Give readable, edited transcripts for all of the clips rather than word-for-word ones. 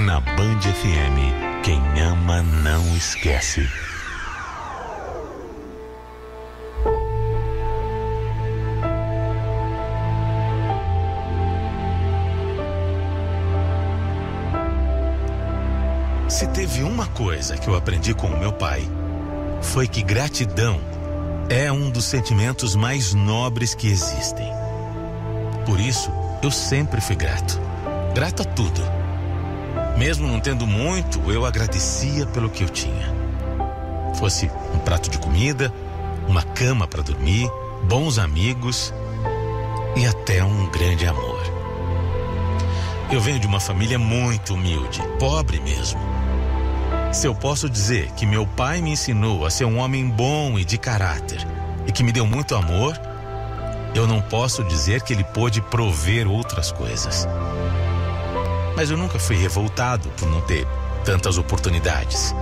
Na Band FM, quem ama não esquece. Se teve uma coisa que eu aprendi com o meu pai, foi que gratidão é um dos sentimentos mais nobres que existem. Por isso, eu sempre fui grato. Grato a tudo. Mesmo não tendo muito, eu agradecia pelo que eu tinha. Fosse um prato de comida, uma cama para dormir, bons amigos e até um grande amor. Eu venho de uma família muito humilde, pobre mesmo. Se eu posso dizer que meu pai me ensinou a ser um homem bom e de caráter e que me deu muito amor, eu não posso dizer que ele pôde prover outras coisas. Mas eu nunca fui revoltado por não ter tantas oportunidades.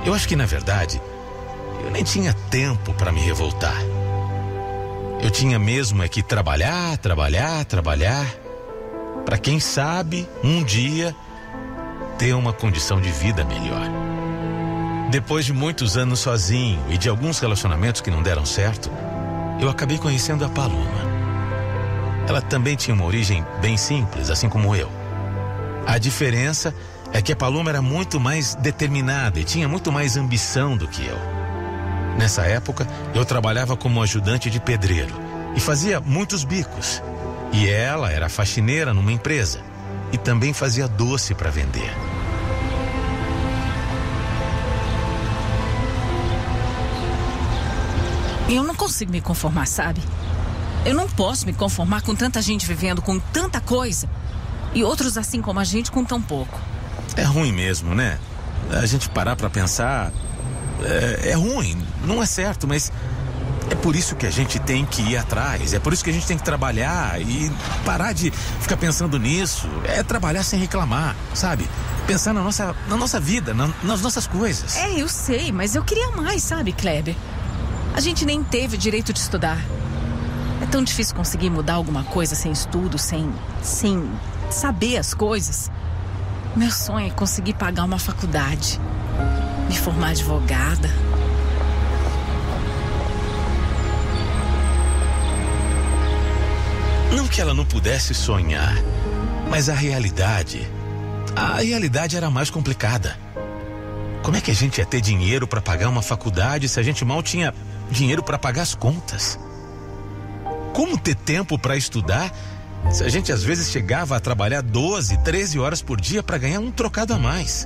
Eu acho que, na verdade, eu nem tinha tempo para me revoltar. Eu tinha mesmo é que trabalhar, para quem sabe, um dia, ter uma condição de vida melhor. Depois de muitos anos sozinho e de alguns relacionamentos que não deram certo, eu acabei conhecendo a Paloma. Ela também tinha uma origem bem simples, assim como eu. A diferença é que a Paloma era muito mais determinada e tinha muito mais ambição do que eu. Nessa época, eu trabalhava como ajudante de pedreiro e fazia muitos bicos. E ela era faxineira numa empresa e também fazia doce para vender. Eu não consigo me conformar, sabe? Eu não posso me conformar com tanta gente vivendo com tanta coisa e outros assim como a gente com tão pouco. É ruim mesmo, né? A gente parar pra pensar, é ruim, não é certo, mas é por isso que a gente tem que ir atrás, é por isso que a gente tem que trabalhar e parar de ficar pensando nisso, trabalhar sem reclamar, sabe? Pensar na nossa vida, nas nossas coisas. Eu sei, mas eu queria mais, sabe, Kleber? A gente nem teve direito de estudar. É tão difícil conseguir mudar alguma coisa sem estudo, sem saber as coisas. Meu sonho é conseguir pagar uma faculdade, me formar advogada. Não que ela não pudesse sonhar, mas a realidade era mais complicada. Como é que a gente ia ter dinheiro para pagar uma faculdade se a gente mal tinha dinheiro para pagar as contas? Como ter tempo para estudar se a gente às vezes chegava a trabalhar 12, 13 horas por dia para ganhar um trocado a mais?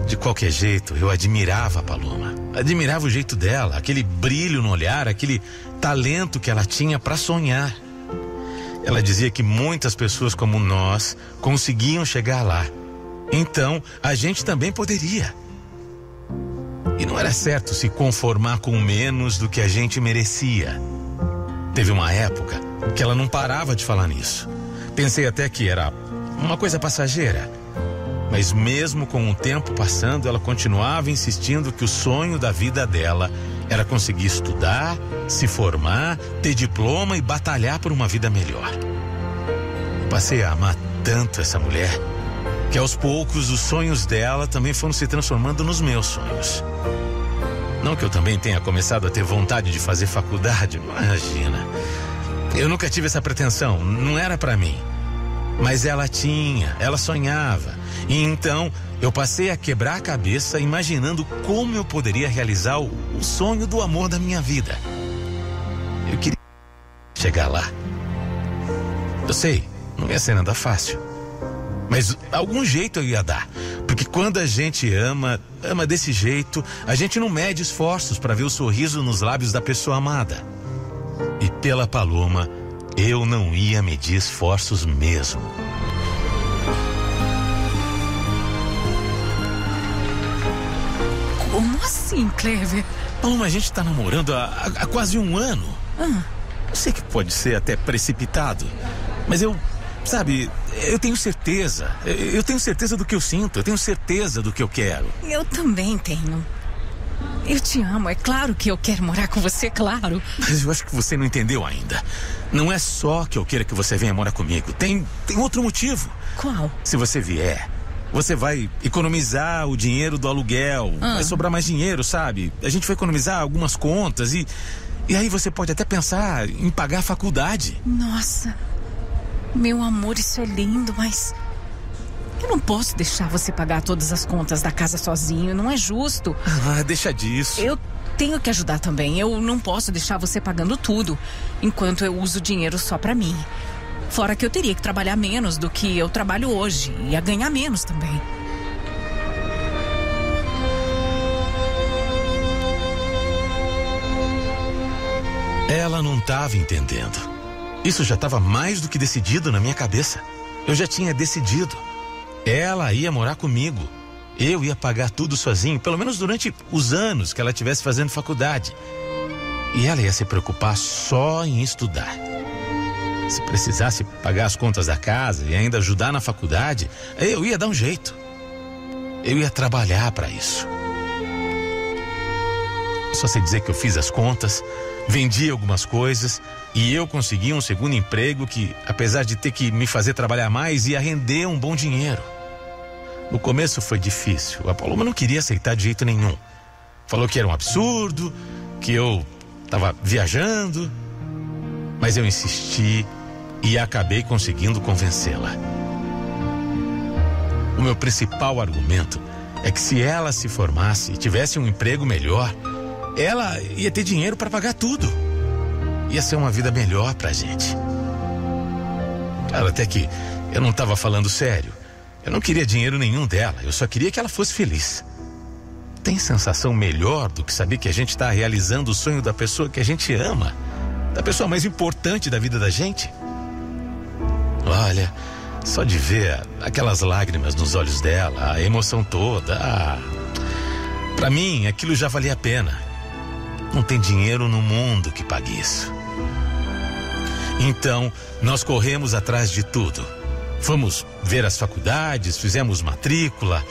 De qualquer jeito, eu admirava a Paloma. Admirava o jeito dela, aquele brilho no olhar, aquele talento que ela tinha para sonhar. Ela dizia que muitas pessoas como nós conseguiam chegar lá. Então, a gente também poderia. E não era certo se conformar com menos do que a gente merecia. Teve uma época que ela não parava de falar nisso. Pensei até que era uma coisa passageira. Mas mesmo com o tempo passando, ela continuava insistindo que o sonho da vida dela era conseguir estudar, se formar, ter diploma e batalhar por uma vida melhor. Eu passei a amar tanto essa mulher que aos poucos os sonhos dela também foram se transformando nos meus sonhos. Não que eu também tenha começado a ter vontade de fazer faculdade, imagina. Eu nunca tive essa pretensão, não era pra mim. Mas ela tinha, ela sonhava. E então eu passei a quebrar a cabeça imaginando como eu poderia realizar o sonho do amor da minha vida. Eu queria chegar lá. Eu sei, não ia ser nada fácil. Mas algum jeito eu ia dar. Porque quando a gente ama desse jeito, a gente não mede esforços para ver o sorriso nos lábios da pessoa amada. E pela Paloma, eu não ia medir esforços mesmo. Como assim, Kleber? Paloma, a gente tá namorando há quase um ano. Eu sei que pode ser até precipitado, mas eu tenho certeza. Eu tenho certeza do que eu sinto, eu tenho certeza do que eu quero. Eu também tenho. Eu te amo, é claro que eu quero morar com você, claro. Mas eu acho que você não entendeu ainda. Não é só que eu queira que você venha morar comigo. Tem outro motivo. Qual? Se você vier, você vai economizar o dinheiro do aluguel. Vai sobrar mais dinheiro, sabe? A gente vai economizar algumas contas e aí você pode até pensar em pagar a faculdade. Nossa, meu amor, isso é lindo, mas eu não posso deixar você pagar todas as contas da casa sozinho, não é justo. Deixa disso. Eu tenho que ajudar também, eu não posso deixar você pagando tudo, enquanto eu uso dinheiro só pra mim. Fora que eu teria que trabalhar menos do que eu trabalho hoje, e a ganhar menos também. Ela não estava entendendo. Isso já estava mais do que decidido na minha cabeça. Eu já tinha decidido. Ela ia morar comigo. Eu ia pagar tudo sozinho, pelo menos durante os anos que ela estivesse fazendo faculdade. E ela ia se preocupar só em estudar. Se precisasse pagar as contas da casa e ainda ajudar na faculdade, eu ia dar um jeito. Eu ia trabalhar para isso. Só sei dizer que eu fiz as contas, vendi algumas coisas e eu consegui um segundo emprego que, apesar de ter que me fazer trabalhar mais, ia render um bom dinheiro. No começo foi difícil. A Paloma não queria aceitar de jeito nenhum. Falou que era um absurdo, que eu estava viajando, mas eu insisti e acabei conseguindo convencê-la. O meu principal argumento é que se ela se formasse e tivesse um emprego melhor, ela ia ter dinheiro para pagar tudo. Ia ser uma vida melhor pra gente. Claro, até que eu não estava falando sério. Eu não queria dinheiro nenhum dela, eu só queria que ela fosse feliz. Tem sensação melhor do que saber que a gente está realizando o sonho da pessoa que a gente ama, da pessoa mais importante da vida da gente? Olha, só de ver aquelas lágrimas nos olhos dela, a emoção toda, pra mim aquilo já valia a pena. Não tem dinheiro no mundo que pague isso. Então, nós corremos atrás de tudo. Fomos ver as faculdades, fizemos matrícula.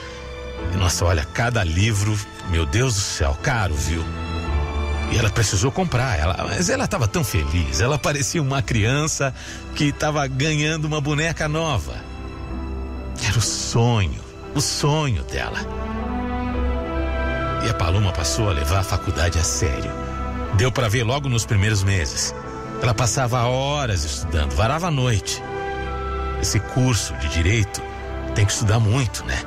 E nossa, olha, cada livro, meu Deus do céu, caro, viu? E ela precisou comprar, mas ela estava tão feliz. Ela parecia uma criança que estava ganhando uma boneca nova. Era o sonho dela. E a Paloma passou a levar a faculdade a sério. Deu para ver logo nos primeiros meses. Ela passava horas estudando, varava a noite. Esse curso de direito tem que estudar muito, né?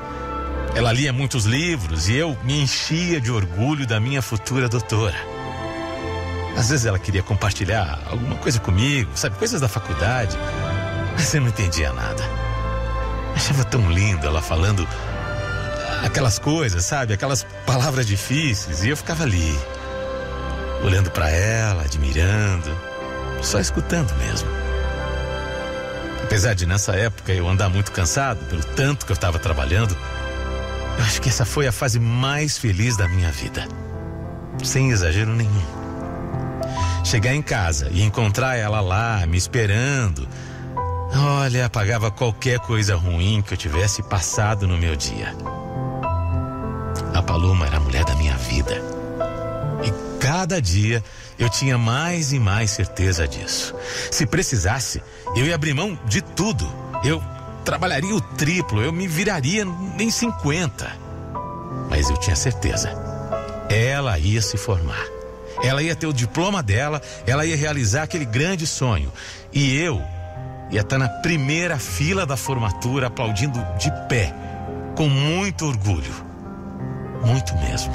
Ela lia muitos livros e eu me enchia de orgulho da minha futura doutora. Às vezes ela queria compartilhar alguma coisa comigo, sabe, coisas da faculdade, mas eu não entendia nada. Achava tão lindo ela falando aquelas coisas, sabe, aquelas palavras difíceis, e eu ficava ali, olhando para ela, admirando, só escutando mesmo. Apesar de nessa época eu andar muito cansado pelo tanto que eu estava trabalhando, eu acho que essa foi a fase mais feliz da minha vida. Sem exagero nenhum. Chegar em casa e encontrar ela lá, me esperando, olha, apagava qualquer coisa ruim que eu tivesse passado no meu dia. A Paloma era a mulher da minha vida. E cada dia eu tinha mais e mais certeza disso. Se precisasse, eu ia abrir mão de tudo. Eu trabalharia o triplo, eu me viraria em 50. Mas eu tinha certeza. Ela ia se formar. Ela ia ter o diploma dela, ela ia realizar aquele grande sonho. E eu ia estar na primeira fila da formatura, aplaudindo de pé, com muito orgulho. Muito mesmo.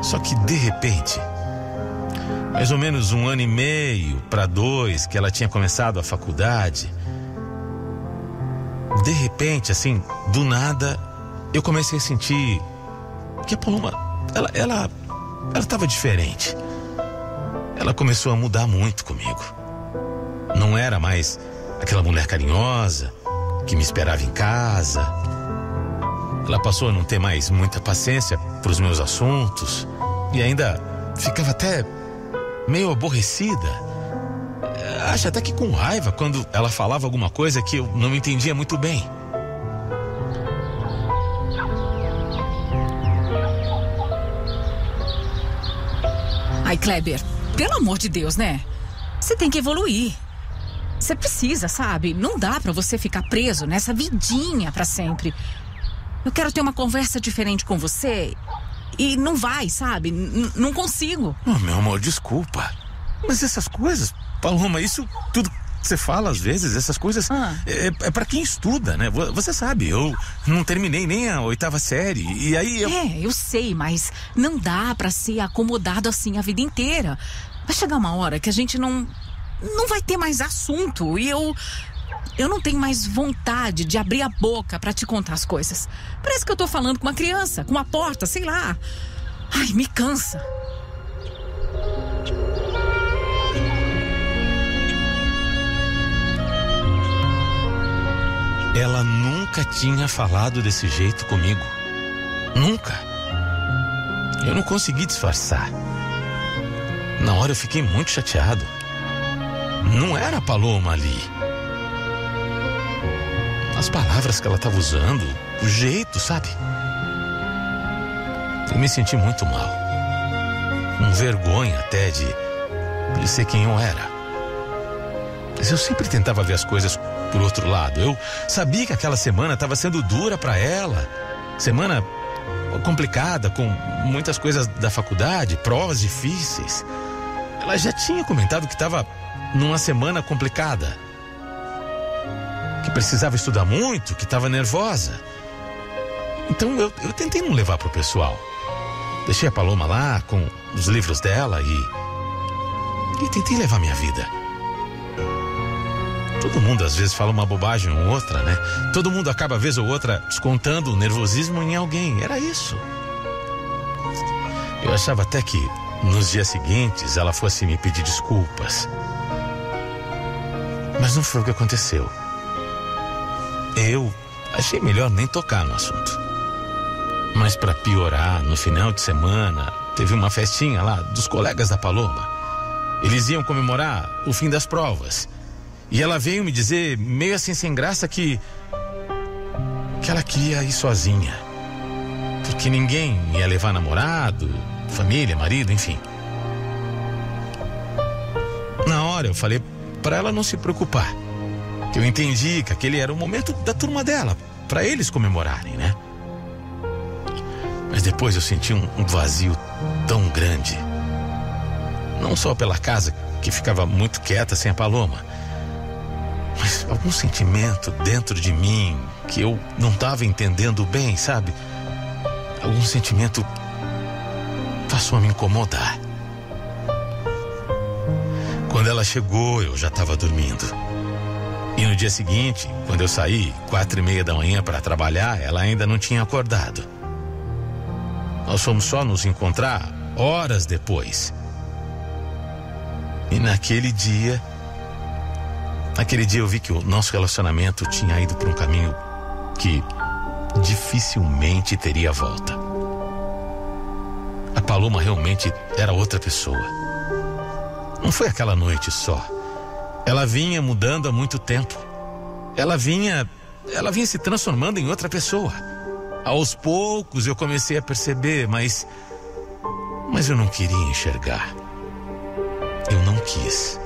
Só que de repente, mais ou menos 1 ano e meio para 2 que ela tinha começado a faculdade, de repente, assim, do nada, eu comecei a sentir que a Paloma, ela estava diferente. Ela começou a mudar muito comigo. Não era mais aquela mulher carinhosa que me esperava em casa. Ela passou a não ter mais muita paciência para os meus assuntos e ainda ficava até meio aborrecida. Acho até que com raiva quando ela falava alguma coisa que eu não entendia muito bem. Ai, Kleber, pelo amor de Deus, né? Você tem que evoluir. Você precisa, sabe? Não dá pra você ficar preso nessa vidinha pra sempre. Eu quero ter uma conversa diferente com você e não vai, sabe? Não consigo. Oh, meu amor, desculpa. Mas essas coisas, Paloma, isso tudo que você fala às vezes, essas coisas é pra quem estuda, né? Você sabe, eu não terminei nem a 8ª série e aí eu... Eu sei, mas não dá pra ser acomodado assim a vida inteira. Vai chegar uma hora que a gente não vai ter mais assunto e eu não tenho mais vontade de abrir a boca pra te contar as coisas. Parece que eu tô falando com uma criança, com uma porta, sei lá. Ai, me cansa. Ela nunca tinha falado desse jeito comigo. Nunca. Eu não consegui disfarçar. Na hora eu fiquei muito chateado. Não era a Paloma ali. As palavras que ela estava usando, o jeito, sabe? Eu me senti muito mal. Com vergonha até de ser quem eu era. Mas eu sempre tentava ver as coisas por outro lado. Eu sabia que aquela semana estava sendo dura para ela. Semana complicada, com muitas coisas da faculdade, provas difíceis. Ela já tinha comentado que estava numa semana complicada. Que precisava estudar muito, que estava nervosa. Então eu tentei não levar pro pessoal. Deixei a Paloma lá com os livros dela e tentei levar minha vida. Todo mundo às vezes fala uma bobagem ou outra, né? Todo mundo acaba vez ou outra descontando o nervosismo em alguém. Era isso. Eu achava até que nos dias seguintes ela fosse me pedir desculpas. Mas não foi o que aconteceu. Eu achei melhor nem tocar no assunto. Mas para piorar, no final de semana, teve uma festinha lá dos colegas da Paloma. Eles iam comemorar o fim das provas. E ela veio me dizer, meio assim sem graça, que ela queria ir sozinha. Porque ninguém ia levar namorado, família, marido, enfim. Na hora eu falei para ela não se preocupar. Que eu entendi que aquele era o momento da turma dela, para eles comemorarem, né? Mas depois eu senti um vazio tão grande. Não só pela casa, que ficava muito quieta sem a Paloma, mas algum sentimento dentro de mim que eu não estava entendendo bem, sabe? Algum sentimento passou a me incomodar. Quando ela chegou, eu já estava dormindo. E no dia seguinte, quando eu saí, 4:30 da manhã para trabalhar, ela ainda não tinha acordado. Nós fomos só nos encontrar horas depois. E naquele dia eu vi que o nosso relacionamento tinha ido para um caminho que dificilmente teria volta. A Paloma realmente era outra pessoa. Não foi aquela noite só. Ela vinha mudando há muito tempo. Ela vinha se transformando em outra pessoa. Aos poucos eu comecei a perceber, mas eu não queria enxergar. Eu não quis.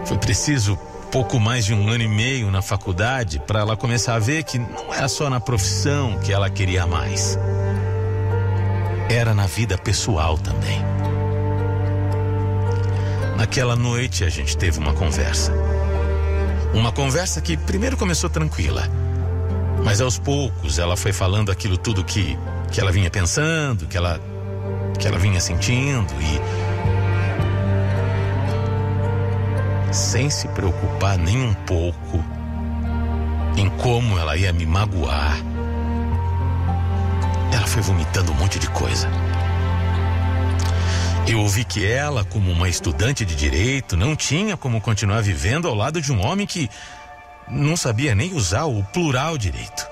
Foi preciso pouco mais de 1 ano e meio na faculdade para ela começar a ver que não era só na profissão que ela queria mais. Era na vida pessoal também. Naquela noite a gente teve uma conversa. Uma conversa que primeiro começou tranquila, mas aos poucos ela foi falando aquilo tudo que ela vinha pensando, que ela vinha sentindo e sem se preocupar nem um pouco em como ela ia me magoar, ela foi vomitando um monte de coisa. Eu ouvi que ela, como uma estudante de direito, não tinha como continuar vivendo ao lado de um homem que não sabia nem usar o plural direito.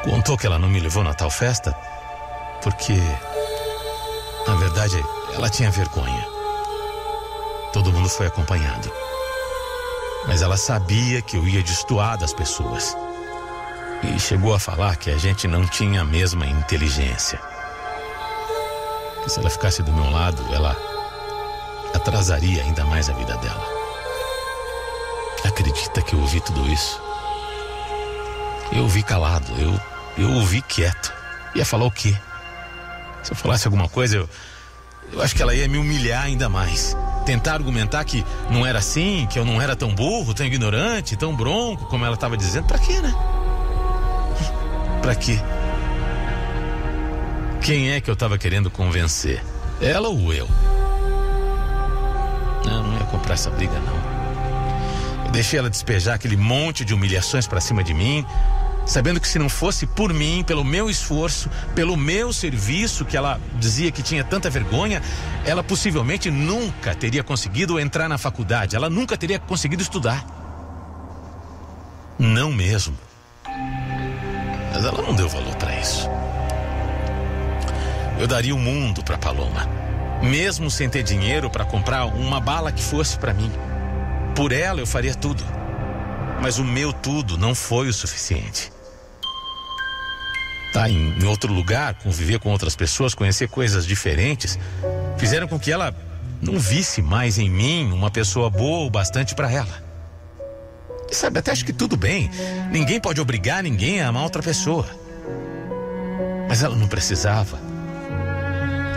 Contou que ela não me levou na tal festa porque, na verdade, ela tinha vergonha. Todo mundo foi acompanhado. Mas ela sabia que eu ia destoar das pessoas. E chegou a falar que a gente não tinha a mesma inteligência. Que se ela ficasse do meu lado, ela atrasaria ainda mais a vida dela. Acredita que eu ouvi tudo isso? Eu ouvi calado, eu ouvi quieto. Ia falar o quê? Se eu falasse alguma coisa, eu acho que ela ia me humilhar ainda mais. Tentar argumentar que não era assim, que eu não era tão burro, tão ignorante, tão bronco, como ela estava dizendo. Pra quê, né? Pra quê? Quem é que eu estava querendo convencer? Ela ou eu? Não ia comprar essa briga, não. Eu deixei ela despejar aquele monte de humilhações pra cima de mim, sabendo que se não fosse por mim, pelo meu esforço, pelo meu serviço, que ela dizia que tinha tanta vergonha, ela possivelmente nunca teria conseguido entrar na faculdade, ela nunca teria conseguido estudar. Não mesmo. Mas ela não deu valor para isso. Eu daria o mundo para Paloma, mesmo sem ter dinheiro para comprar uma bala que fosse para mim. Por ela eu faria tudo. Mas o meu tudo não foi o suficiente. Tá em outro lugar, conviver com outras pessoas, conhecer coisas diferentes, fizeram com que ela não visse mais em mim uma pessoa boa o bastante para ela. E sabe, até acho que tudo bem. Ninguém pode obrigar ninguém a amar outra pessoa. Mas ela não precisava.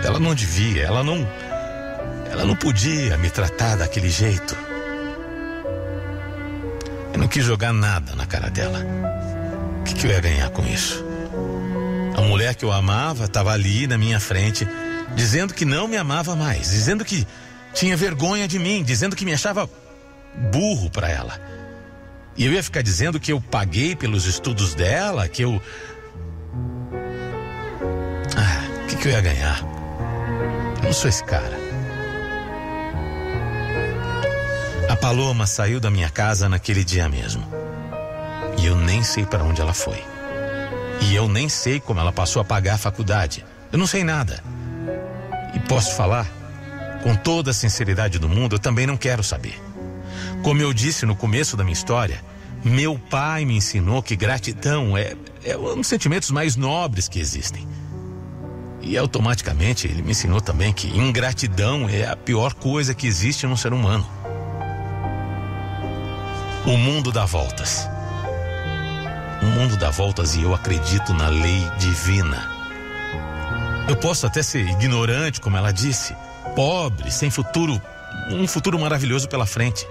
Ela não devia, ela não podia me tratar daquele jeito. Eu não quis jogar nada na cara dela. O que eu ia ganhar com isso? A mulher que eu amava estava ali na minha frente, dizendo que não me amava mais, dizendo que tinha vergonha de mim, dizendo que me achava burro para ela. E eu ia ficar dizendo que eu paguei pelos estudos dela, que eu... o que eu ia ganhar? Eu não sou esse cara. A Paloma saiu da minha casa naquele dia mesmo. E eu nem sei para onde ela foi. E eu nem sei como ela passou a pagar a faculdade. Eu não sei nada. E posso falar, com toda a sinceridade do mundo, eu também não quero saber. Como eu disse no começo da minha história, meu pai me ensinou que gratidão é um dos sentimentos mais nobres que existem. E automaticamente ele me ensinou também que ingratidão é a pior coisa que existe no ser humano. O mundo dá voltas. O mundo dá voltas e eu acredito na lei divina. Eu posso até ser ignorante, como ela disse, pobre, sem futuro, um futuro maravilhoso pela frente.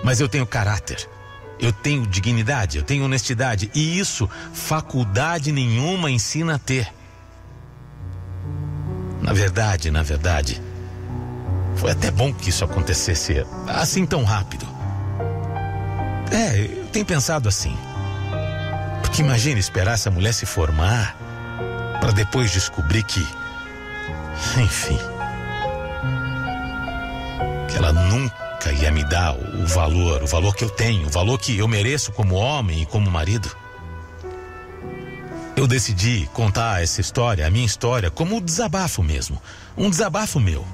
Mas eu tenho caráter, eu tenho dignidade, eu tenho honestidade. E isso, faculdade nenhuma ensina a ter. Na verdade, foi até bom que isso acontecesse assim tão rápido. Eu tenho pensado assim. Porque imagina esperar essa mulher se formar para depois descobrir que, enfim, que ela nunca ia me dar o valor que eu tenho, o valor que eu mereço como homem e como marido. Eu decidi contar essa história, a minha história, como um desabafo mesmo. Um desabafo meu.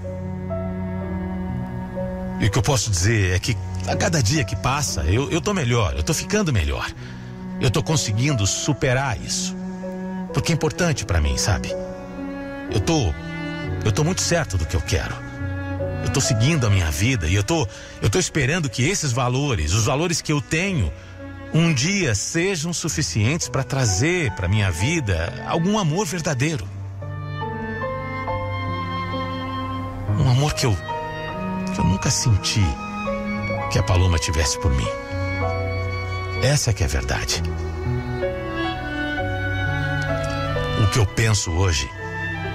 E o que eu posso dizer é que a cada dia que passa, eu tô melhor, eu tô ficando melhor. Eu tô conseguindo superar isso. Porque é importante pra mim, sabe? Eu tô muito certo do que eu quero. Eu tô seguindo a minha vida e eu tô esperando que esses valores, os valores que eu tenho, um dia sejam suficientes para trazer para minha vida algum amor verdadeiro. Um amor que eu nunca senti que a Paloma tivesse por mim. Essa é que é a verdade. O que eu penso hoje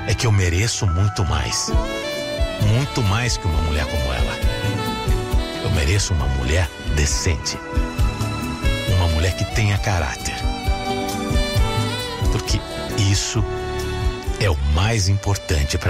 é que eu mereço muito mais. Muito mais que uma mulher como ela. Eu mereço uma mulher decente. Uma mulher que tenha caráter. Porque isso é o mais importante para mim.